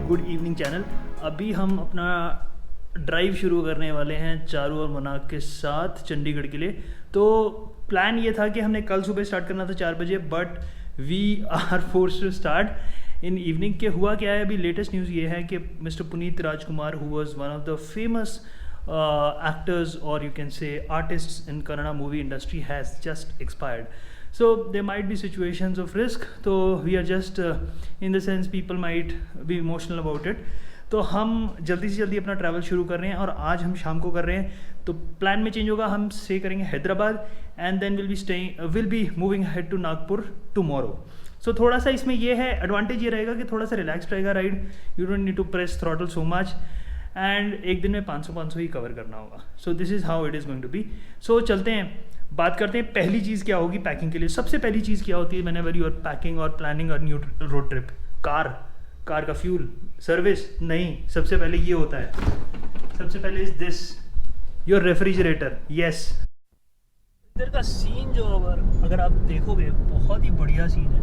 Good evening channel. अभी हम अपना ड्राइव शुरू करने वाले हैं चारू और मनाक के साथ चंडीगढ़ के लिए। तो प्लान ये था कि हमने कल सुबह स्टार्ट करना था 4 बजे, but we are force to start in evening. के हुआ क्या है, अभी लेटेस्ट न्यूज़ ये है कि mister Puneet Rajkumar, who was one of the famous actors, or you can say artists in Kannada movie industry, has just expired. So there might be situations of risk, so we are just in the sense people might be emotional about it. तो हम जल्दी से जल्दी अपना travel शुरू कर रहे हैं और आज हम शाम को कर रहे हैं। तो प्लान में चेंज होगा, हम स्टे करेंगे Hyderabad and then will be moving head to Nagpur tomorrow. So थोड़ा सा इसमें ये है, एडवांटेज ये रहेगा कि थोड़ा सा रिलैक्स रहेगा ride, you don't need to press throttle so much, and एक दिन में 500 ही कवर करना होगा। So this is how it is going to be. So चलते हैं, बात करते हैं पहली चीज़ क्या होगी पैकिंग के लिए। सबसे पहली चीज़ क्या होती है व्हेनेवर यू आर पैकिंग और planning a new road trip? Car का फ्यूल, सर्विस नहीं, सबसे पहले ये होता है, सबसे पहले is this your refrigerator. Yes, इधर का सीन जो अगर आप देखोगे बहुत ही बढ़िया सीन है,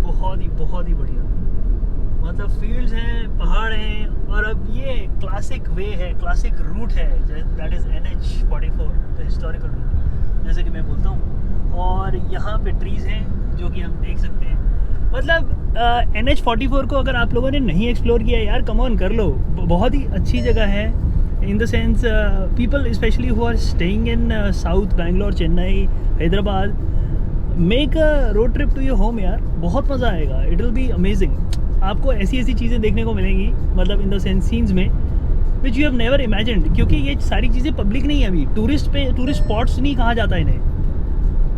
बहुत ही बढ़िया। मतलब फील्ड्स हैं, पहाड़ हैं, और अब ये क्लासिक वे है, क्लासिक रूट है, that is NH44, the historical route, जैसे कि मैं बोलता हूँ। और यहाँ पे ट्रीज़ हैं जो कि हम देख सकते हैं। मतलब NH44 को अगर आप लोगों ने नहीं एक्सप्लोर किया यार, कम ऑन कर लो, बहुत ही अच्छी जगह है। In the sense people specially who are staying in south Bangalore, Chennai, Hyderabad, make a road trip to your home यार, बहुत मज़ा आएगा, इट विल बी अमेजिंग। आपको ऐसी चीज़ें देखने को मिलेंगी, मतलब इन द सेंस सीन्स में which you have never imagined, क्योंकि ये सारी चीज़ें पब्लिक नहीं है अभी, टूरिस्ट स्पॉट्स नहीं कहा जाता इन्हें।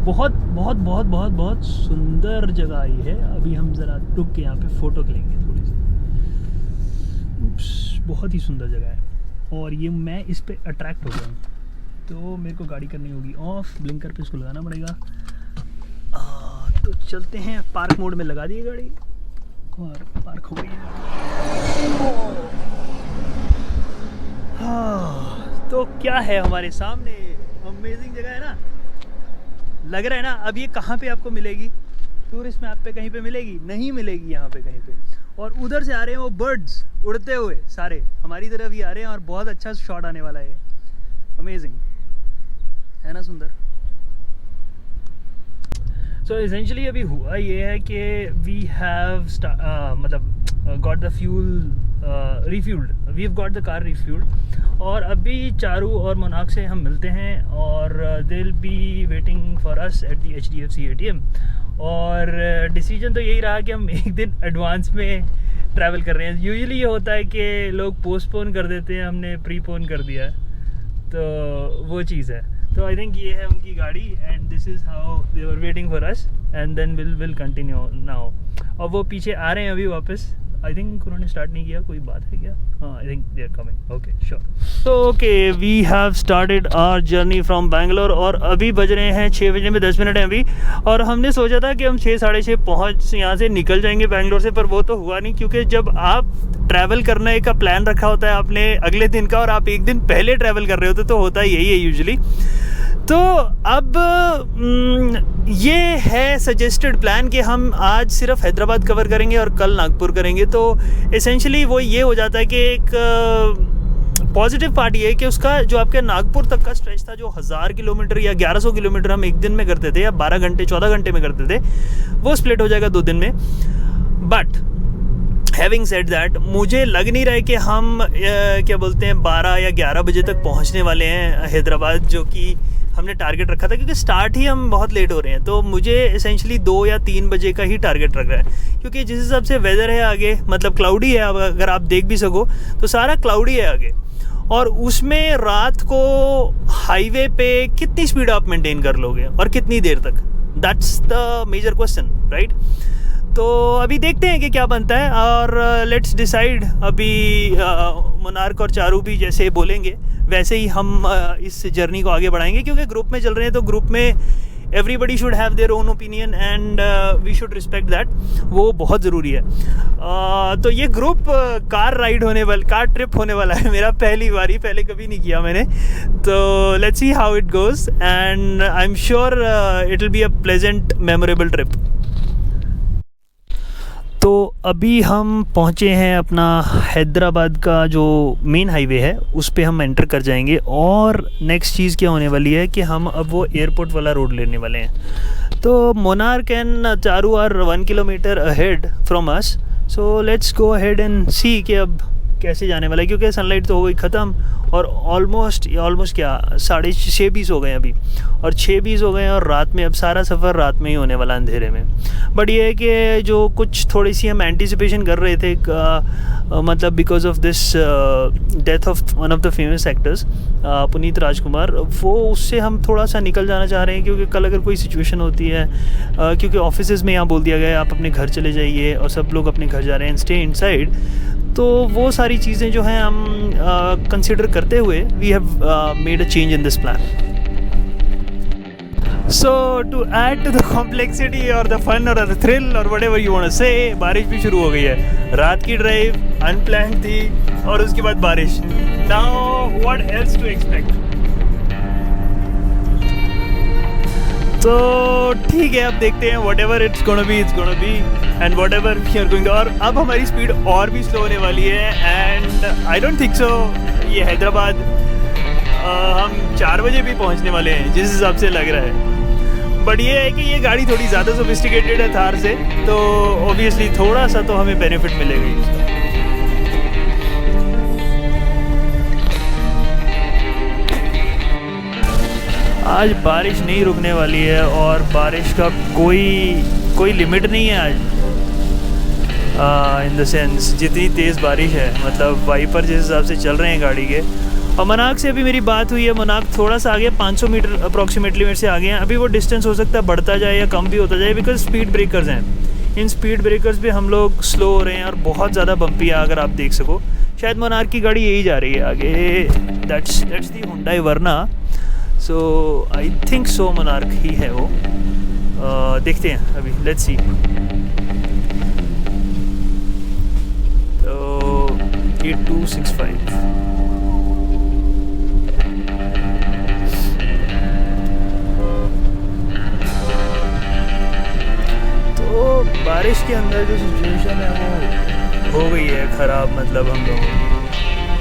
बहुत सुंदर जगह आई है। अभी हम ज़रा रुक के यहाँ पे फ़ोटो लेंगे थोड़ी सी। बहुत ही सुंदर जगह है और ये मैं इस पे अट्रैक्ट हो गया हूँ, तो मेरे को गाड़ी करनी होगी ऑफ, ब्लिंकर पे इसको लगाना पड़ेगा। तो चलते हैं, पार्क मोड में लगा दिए गाड़ी और पार्क हो गई है। तो क्या है हमारे सामने, अमेजिंग जगह है ना, लग रहा है ना। अब ये कहाँ पे आपको मिलेगी, टूरिस्ट मैप पे कहीं पे मिलेगी? नहीं मिलेगी यहाँ पे कहीं पे। और उधर से आ रहे हैं वो बर्ड्स उड़ते हुए, सारे हमारी तरफ ही आ रहे हैं और बहुत अच्छा शॉट आने वाला है। अमेजिंग है ना, सुंदर। सो एसेंशली अभी हुआ ये है कि we have got the fuel refuelled, we have got the car refuelled, और अभी चारू और मोनाक से हम मिलते हैं और they will be waiting for us at the HDFC ATM। और डिसीजन तो यही रहा कि हम एक दिन एडवांस में ट्रैवल कर रहे हैं। यूजुअली ये होता है कि लोग पोस्टपोन कर देते हैं, हमने प्रीपोन कर दिया, तो वो चीज़ है। तो आई थिंक ये है उनकी गाड़ी and this is how they were waiting for us and then will continue now. और वो पीछे आ रहे हैं अभी वापस, आई थिंक उन्होंने स्टार्ट नहीं किया, कोई बात है क्या? हाँ, I think they are coming. Okay, sure. तो okay, we have started our journey from Bangalore और अभी बज रहे हैं 6 बजने में 10 मिनट हैं अभी। और हमने सोचा था कि हम 6 साढ़े 6 पहुँच यहाँ से निकल जाएंगे बैंगलोर से, पर वो तो हुआ नहीं, क्योंकि जब आप ट्रैवल करने का प्लान रखा होता है आपने अगले दिन का और आप एक दिन पहले ट्रैवल कर रहे होते तो होता यही है यूजुअली। तो अब ये है सजेस्टेड प्लान कि हम आज सिर्फ हैदराबाद कवर करेंगे और कल नागपुर करेंगे। तो एसेंशली वो ये हो जाता है कि एक पॉजिटिव पार्ट ये है कि उसका जो आपके नागपुर तक का स्ट्रेच था, जो 1000 किलोमीटर या 1100 किलोमीटर हम एक दिन में करते थे या 12 घंटे 14 घंटे में करते थे, वो स्प्लिट हो जाएगा 2 दिन में। बट हैविंग सेड दैट, मुझे लग नहीं रहा है कि हम क्या बोलते हैं 12 या 11 बजे तक पहुंचने वाले हैं हैदराबाद, जो कि हमने टारगेट रखा था, क्योंकि स्टार्ट ही हम बहुत लेट हो रहे हैं। तो मुझे एसेंशली 2 या 3 बजे का ही टारगेट रख रहा है, क्योंकि जिस हिसाब से वेदर है आगे, मतलब क्लाउडी है, अगर आप देख भी सको तो सारा क्लाउडी है आगे, और उसमें रात को हाईवे पे कितनी स्पीड आप मेंटेन कर लोगे और कितनी देर तक, that's the major question, right. तो अभी देखते हैं कि क्या बनता है और लेट्स डिसाइड। अभी मोनार्क और चारू भी जैसे बोलेंगे वैसे ही हम इस जर्नी को आगे बढ़ाएंगे, क्योंकि ग्रुप में चल रहे हैं तो ग्रुप में everybody should have their own opinion and we should respect that, वो बहुत ज़रूरी है। तो ये ग्रुप कार ट्रिप होने वाला है मेरा, पहले कभी नहीं किया मैंने। तो let's see how it goes and I am sure it will be a pleasant memorable trip. तो अभी हम पहुँचे हैं अपना हैदराबाद का जो मेन हाईवे है उस पे हम एंटर कर जाएंगे। और नेक्स्ट चीज़ क्या होने वाली है कि हम अब वो एयरपोर्ट वाला रोड लेने वाले हैं। तो Monarch and Charu are 1 kilometre ahead from us, so let's go ahead and see कि अब कैसे जाने वाला है, क्योंकि सनलाइट तो हो गई ख़त्म और ऑलमोस्ट क्या 6:20 हो गए अभी, और 6:20 हो गए और रात में अब सारा सफ़र रात में ही होने वाला अंधेरे में। बट ये है कि जो कुछ थोड़ी सी हम एंटिसिपेशन कर रहे थे मतलब because of this death of one of the famous actors Puneeth Rajkumar, वो उससे हम थोड़ा सा निकल जाना चाह रहे हैं, क्योंकि कल अगर कोई सिचुएशन होती है क्योंकि ऑफिसेज़ में यहाँ बोल दिया गया है आप अपने घर चले जाइए और सब लोग अपने घर जा रहे हैं स्टे इनसाइड, तो वो सारी चीज़ें जो हैं हम कंसिडर करते हुए we have made a change in this plan. So to add to the complexity और द फन और द थ्रिल और whatever you want to say, बारिश भी शुरू हो गई है। रात की ड्राइव अनप्लान्ड थी और उसके बाद बारिश। Now what else to expect. तो ठीक है, अब देखते हैं whatever it's gonna be and whatever we are going. और अब हमारी स्पीड और भी स्लो होने वाली है and I don't think so ये हैदराबाद हम 4 बजे भी पहुंचने वाले हैं जिस हिसाब से लग रहा है। बट ये है कि ये गाड़ी थोड़ी ज़्यादा सोफिस्टिकेटेड है थार से, तो ऑब्वियसली थोड़ा सा तो हमें बेनिफिट मिलेगा ही उसका। आज बारिश नहीं रुकने वाली है और बारिश का कोई लिमिट नहीं है आज, इन द सेंस जितनी तेज़ बारिश है, मतलब वाइपर जिस हिसाब से चल रहे हैं गाड़ी के। और मनाक से अभी मेरी बात हुई है, मनाक थोड़ा सा आगे 500 मीटर अप्रॉक्सीमेटली मेरे से आगे हैं। अभी वो डिस्टेंस हो सकता है बढ़ता जाए या कम भी होता जाए, बिकॉज स्पीड ब्रेकर्स हैं। इन स्पीड ब्रेकर्स पे हम लोग स्लो हो रहे हैं और बहुत ज़्यादा बम्पी है, अगर आप देख सको। शायद मनाक की गाड़ी यही जा रही है आगे, that's the Hyundai Verna, so I think so Monarch ही है वो। देखते हैं अभी, लेट्स सी। तो 8265 तो बारिश के अंदर जो सिचुएशन है वो हो गई है ख़राब, मतलब हम लोगों की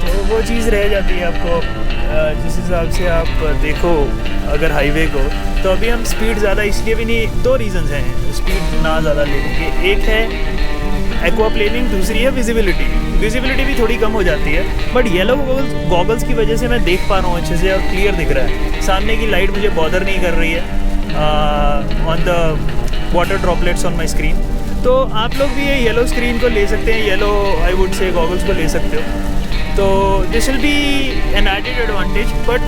तो वो चीज़ रह जाती है आपको जिस हिसाब से आप देखो अगर हाईवे को। तो अभी हम स्पीड ज़्यादा इसलिए भी नहीं, 2 रीज़न्स हैं स्पीड ना ज़्यादा लेने के। एक है एक्वाप्लेनिंग, दूसरी है विजिबिलिटी भी थोड़ी कम हो जाती है। बट येलो गॉगल्स की वजह से मैं देख पा रहा हूँ अच्छे से और क्लियर दिख रहा है। सामने की लाइट मुझे बॉदर नहीं कर रही है on the water droplets on my screen. तो आप लोग भी ये येलो स्क्रीन को ले सकते हैं, yellow I would say goggles को ले सकते हो। तो this will be an added advantage, but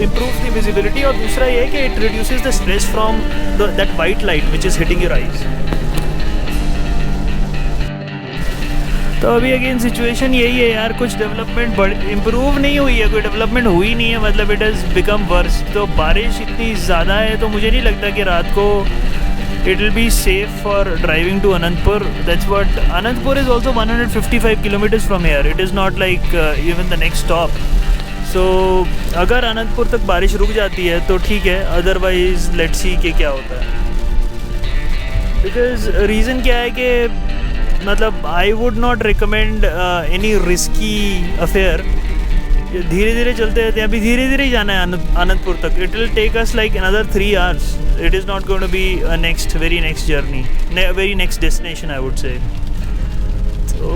improve the visibility. और दूसरा ये है कि it reduces the stress from that white light which is hitting your eyes. तो अभी अगेन सिचुएशन यही है यार, कुछ डेवलपमेंट इम्प्रूव नहीं हुई है, कोई डेवलपमेंट हुई नहीं है, मतलब इट हैज़ बिकम वर्स। तो बारिश इतनी ज़्यादा है तो मुझे नहीं लगता कि रात को it will be safe for driving to Anandpur. That's what Anandpur is also 155 kilometers from here. It is not like even the next stop. So अगर अनंतपुर तक बारिश रुक जाती है तो ठीक है, अदरवाइज लेट्स सी कि क्या होता है। बिकॉज रीज़न क्या है कि मतलब I would not recommend any risky affair. धीरे धीरे चलते रहते हैं, अभी धीरे धीरे ही जाना है अनंतपुर तक। It will take us like another 3 hours. It is not going to be a very next journey, very next destination I would say. तो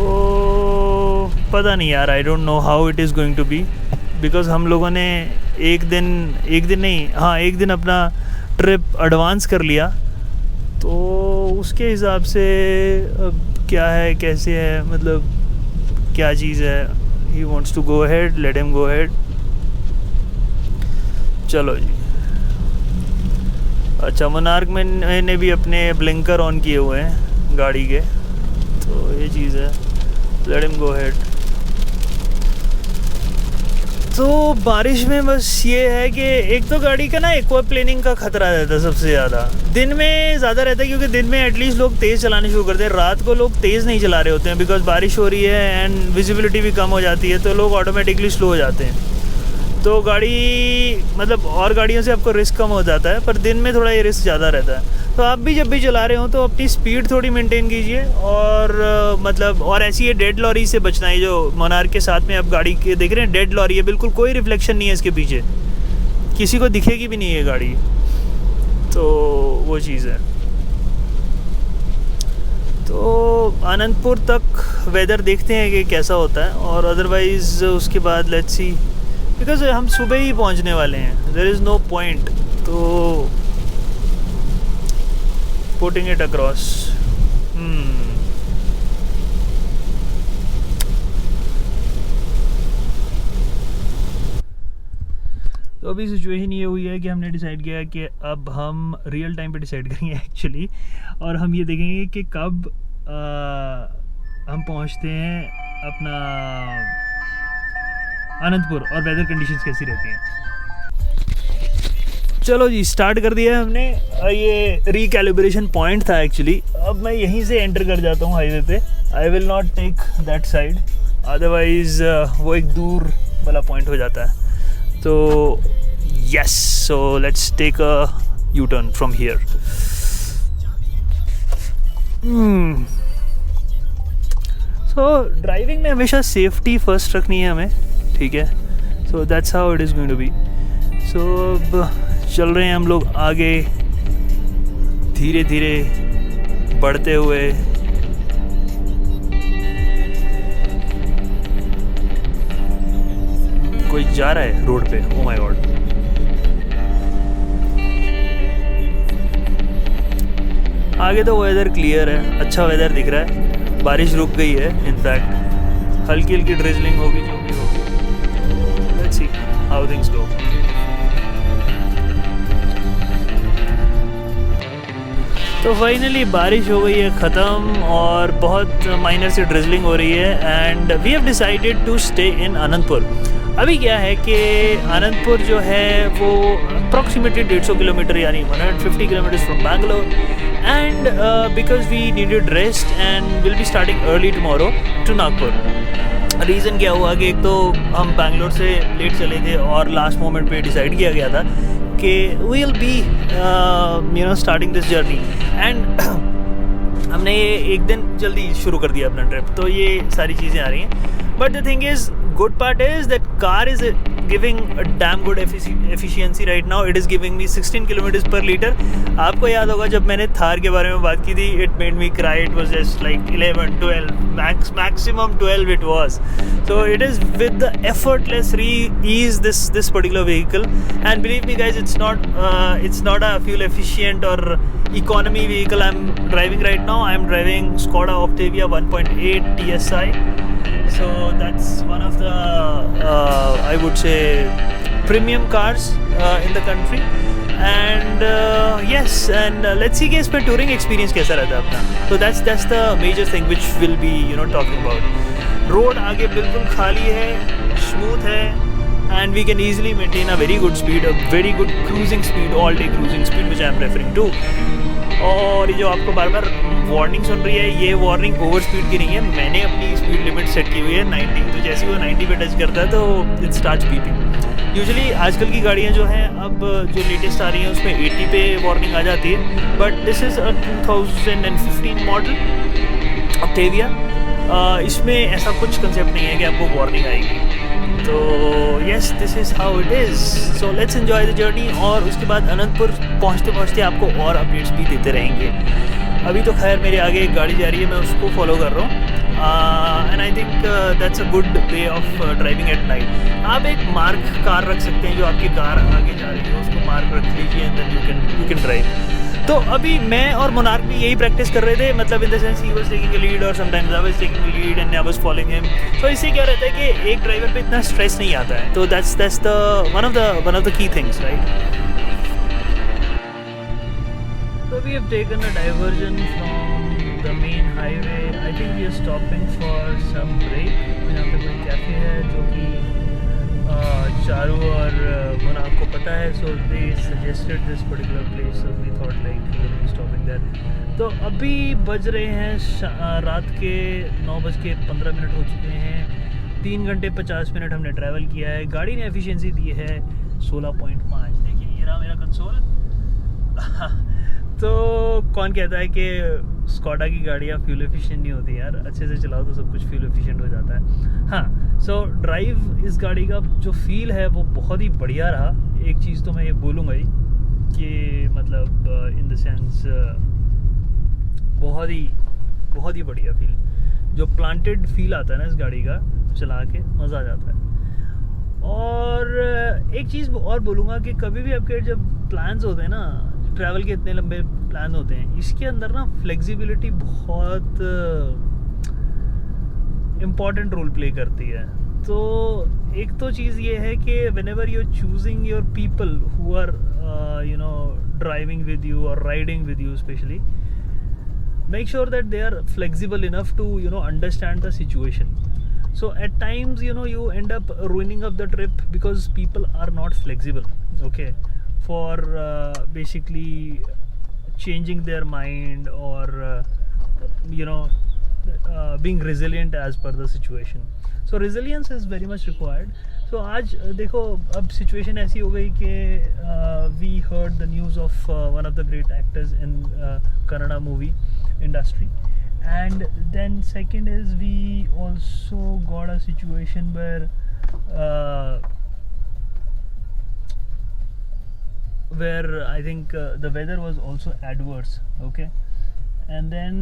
पता नहीं यार, I don't know how it is going to be, because हम लोगों ने एक दिन अपना ट्रिप एडवांस कर लिया, तो उसके हिसाब से अब क्या है कैसे है, मतलब क्या चीज़ है। He wants to go ahead, let him go ahead. चलो जी। अच्छा, मोनार्क में मैंने भी अपने ब्लिंकर ऑन किए हुए हैं गाड़ी के, तो ये चीज़ है, लेट हिम गो अहेड। तो बारिश में बस ये है कि एक तो गाड़ी का ना एक्वाप्लेनिंग का खतरा रहता है सबसे ज़्यादा। दिन में ज़्यादा रहता है क्योंकि दिन में एटलीस्ट लोग तेज़ चलाने शुरू करते हैं, रात को लोग तेज़ नहीं चला रहे होते हैं बिकॉज बारिश हो रही है एंड विजिबिलिटी भी कम हो जाती है, तो लोग ऑटोमेटिकली स्लो हो जाते हैं। तो गाड़ी मतलब और गाड़ियों से आपको रिस्क कम हो जाता है, पर दिन में थोड़ा ये रिस्क ज़्यादा रहता है। तो आप भी जब भी चला रहे हो तो अपनी स्पीड थोड़ी मेंटेन कीजिए, और मतलब और ऐसी ये डेड लॉरी से बचना है। जो मोनार्क के साथ में आप गाड़ी के देख रहे हैं, डेड लॉरी है, बिल्कुल कोई रिफ्लेक्शन नहीं है इसके पीछे, किसी को दिखेगी भी नहीं है गाड़ी, तो वो चीज़ है। तो आनंदपुर तक वेदर देखते हैं कि कैसा होता है, और अदरवाइज़ उसके बाद लेट्स सी, बिकॉज हम सुबह ही पहुंचने वाले हैं, देयर इज़ नो पॉइंट तो पुटिंग इट अक्रॉस। तो अभी सिचुएशन ये हुई है कि हमने डिसाइड किया है कि अब हम रियल टाइम पे डिसाइड करेंगे एक्चुअली, और हम ये देखेंगे कि कब हम पहुंचते हैं अपना आनंदपुर और वेदर कंडीशंस कैसी रहती हैं। चलो जी, स्टार्ट कर दिया है हमने। ये रिकैलिब्रेशन पॉइंट था एक्चुअली। अब मैं यहीं से एंटर कर जाता हूँ हाईवे पे। I will not take that side, otherwise वो एक दूर वाला पॉइंट हो जाता है। तो yes, so let's take a U turn from here. So driving में हमेशा सेफ्टी फर्स्ट रखनी है हमें, ठीक है। So that's how it is going to be. So अब चल रहे हैं हम लोग आगे, धीरे धीरे बढ़ते हुए। कोई जा रहा है रोड पे, ओ माय गॉड। आगे तो वेदर क्लियर है, अच्छा वेदर दिख रहा है, बारिश रुक गई है, इनफैक्ट हल्की हल्की ड्रिजलिंग होगी, जो भी होगी। Let's see how things go. तो फाइनली बारिश हो गई है ख़त्म, और बहुत माइनर सी ड्रिजलिंग हो रही है, and we have decided to stay in Anandpur. अभी क्या है कि आनंदपुर जो है वो अप्रॉक्सीमेटली 150 किलोमीटर यानी 150 kilometre from Bangalore, and because we needed rest and will be starting early tomorrow to Nagpur. Reason क्या हुआ कि एक तो हम बैंगलोर से लेट चले थे, और लास्ट मोमेंट पे डिसाइड किया गया था कि we will be you know starting this journey, and हमने ये एक दिन जल्दी शुरू कर दिया अपना ट्रिप। तो ये सारी चीज़ें आ रही हैं, but the thing is, good part is that car is giving a damn good efficiency right now. It is giving me 16 kilometers per liter. आपको याद होगा जब मैंने थार के बारे में बात की थी, it made me cry. It was just like 11, 12, maximum 12 it was. So it is with the effortless ease this particular vehicle, and believe me guys, it's not a fuel efficient or economy vehicle I'm driving right now. I'm driving Skoda Octavia 1.8 TSI. So that's one of the I would say premium cars in the country, and yes, and let's see कि इसमें touring experience कैसा रहता है अपना। तो that's the major thing which we'll be talking about. Road आगे बिल्कुल खाली है, स्मूथ है, and we can easily maintain a very good speed, a very good cruising speed, all day cruising speed which I am referring to. और ये जो आपको बार बार warning सुन रही है, ये वार्निंग ओवर स्पीड की नहीं है। मैंने अपनी स्पीड लिमिट सेट की हुई है 90, तो जैसे वो 90 पे टच करता है तो इट स्टार्ट्स बीपिंग। यूजुअली आजकल की गाड़ियाँ जो हैं, अब जो लेटेस्ट आ रही हैं उसमें 80 पे वार्निंग आ जाती है, but this is a 2015 model Octavia. इसमें ऐसा कुछ कंसेप्ट नहीं है कि आपको वार्निंग आएगी। तो yes, this is how it is. So let's enjoy the journey, और उसके बाद अनंतपुर पहुँचते पहुँचते आपको और अपडेट्स भी देते रहेंगे। अभी तो खैर मेरे आगे एक गाड़ी जा रही है, मैं उसको फॉलो कर रहा हूँ, and I think that's a good way of driving at night. आप एक मार्क कार रख सकते हैं, जो आपकी कार आगे जा रही है उसको मार्क रख लीजिए, and then you can drive. तो अभी मैं और मोनार्क भी यही प्रैक्टिस कर रहे थे, मतलब in the sense he was taking a lead और sometimes I was taking a lead and I was following him. तो इससे क्या रहता है कि एक ड्राइवर पे इतना स्ट्रेस नहीं आता है। तो that's the one of the key things, right. So we have taken a diversion from the main highway. I think we are stopping for some break. यहाँ पे कोई कैफ़े है जो कि चारू और मोनार्क को पता है, so they suggested this particular place, so we thought like we will be stopping there. तो अभी बज रहे हैं रात के 9:15 हो चुके हैं। 3 घंटे 50 मिनट हमने ट्रैवल किया है। गाड़ी ने एफिशिएंसी दी है 16.5। देखिए ये रहा मेरा कंसोल। तो कौन कहता है कि स्कॉडा की गाड़ियाँ फ्यूल एफिशिएंट नहीं होती यार, अच्छे से चलाओ तो सब कुछ फ्यूल एफिशिएंट हो जाता है। हाँ, सो ड्राइव इस गाड़ी का जो फील है वो बहुत ही बढ़िया रहा। एक चीज़ तो मैं ये बोलूँगा ही कि मतलब इन द सेंस बहुत ही बढ़िया फील, जो प्लांटेड फील आता है ना इस गाड़ी का, चला के मज़ा आ जाता है। और एक चीज़ और बोलूँगा कि कभी भी आपके जब प्लान्स होते हैं ना, ट्रैवल के इतने लंबे प्लान होते हैं, इसके अंदर ना फ्लेक्सिबिलिटी बहुत इम्पॉर्टेंट रोल प्ले करती है। तो एक तो चीज़ ये है कि whenever you are choosing your people who are you know driving with you और riding with you especially, make sure that they are flexible enough to understand the situation. So at times you end up ruining up the trip because people are not flexible, okay, for basically changing their mind or being resilient as per the situation. So resilience is very much required. So आज देखो अब situation ऐसी हो गई कि we heard the news of one of the great actors in Kannada movie industry, and then second is we also got a situation where I think the weather was also adverse, okay, and then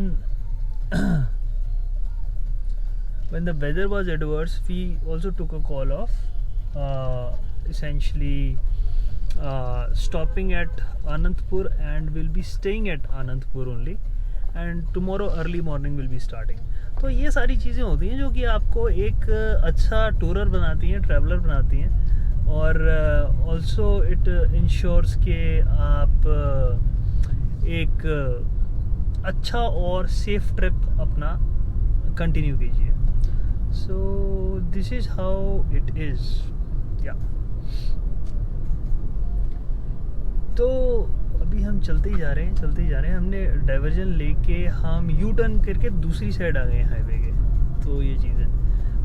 when the weather was adverse we also took a call of essentially stopping at Anantapur, and we'll be staying at Anantapur only, and tomorrow early morning will be starting. तो ये सारी चीज़ें होती हैं जो कि आपको एक अच्छा टूरर बनाती हैं, ट्रैवलर बनाती हैं, और ऑल्सो इट इंश्योर्स कि आप एक अच्छा और सेफ ट्रिप अपना कंटिन्यू कीजिए। सो this is how it is या। तो अभी हम चलते ही जा रहे हैं, हमने डाइवर्जन लेके हम यू टर्न करके दूसरी साइड आ गए हैं हाईवे के। तो ये चीज़ है।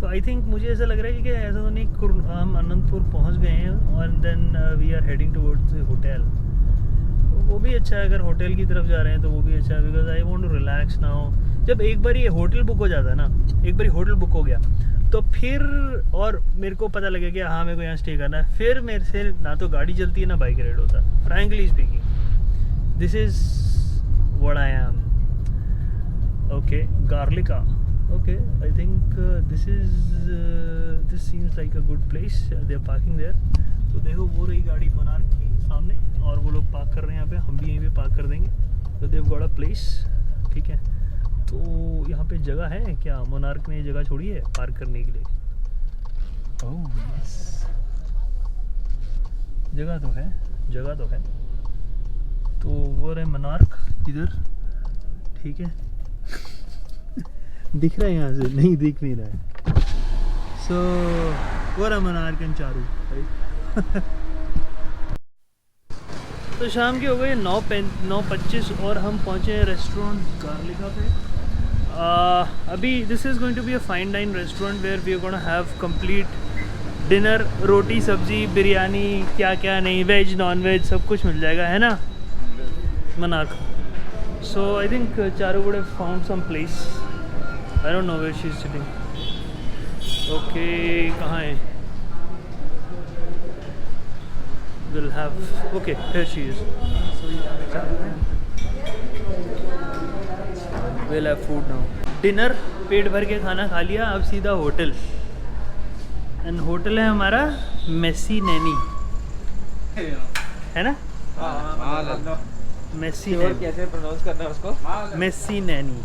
तो आई थिंक मुझे ऐसा लग रहा है कि ऐसा तो नहीं, हम अनंतपुर पहुंच गए हैं और then we are heading towards the hotel. वो भी अच्छा है, अगर होटल की तरफ जा रहे हैं तो वो भी अच्छा है, because I want to relax now. जब एक बार ये होटल बुक हो जाता है ना, एक बार होटल बुक हो गया तो फिर, और मेरे को पता लगे कि हाँ मेरे को यहाँ स्टे करना है, फिर मेरे से ना तो गाड़ी चलती है ना बाइक राइड होता, frankly speaking. This is what I am. Okay, Garlica, okay, I think this seems like a good place, they are parking there. तो देखो वो रही गाड़ी मोनार्क की सामने, और वो लोग पार्क कर रहे हैं यहाँ पे, हम भी यहीं पे पार्क कर देंगे। तो देव गॉट अ प्लेस, ठीक है। तो यहाँ पे जगह है क्या? मोनार्क ने जगह छोड़ी है पार्क करने के लिए। ओह यस, जगह तो है। तो वो रहे मोनार्क इधर, ठीक है। दिख रहा है यहाँ से? नहीं दिख नहीं रहा है। सो वो रहा मोनार्क एंड चारू। तो शाम की हो गई 9:25 और हम पहुँचे रेस्टोरेंट गार्लिका पे। अभी this is going to be a fine dine restaurant where we are gonna have complete dinner, roti sabzi biryani, क्या क्या नहीं, वेज नॉन वेज सब कुछ मिल जाएगा, है ना Monarch. So I think Charu would have found some place, I don't know where she is sitting. Okay, कहाँ है? We'll have, okay, here she is. We'll have food now. Dinner पेट भर के खाना खा लिया, अब सीधा होटल। एंड होटल है हमारा मेसी नैनी, है ना? मेसी नैनी, कैसे प्रोनाउंस करना है उसको? मेसी नैनी।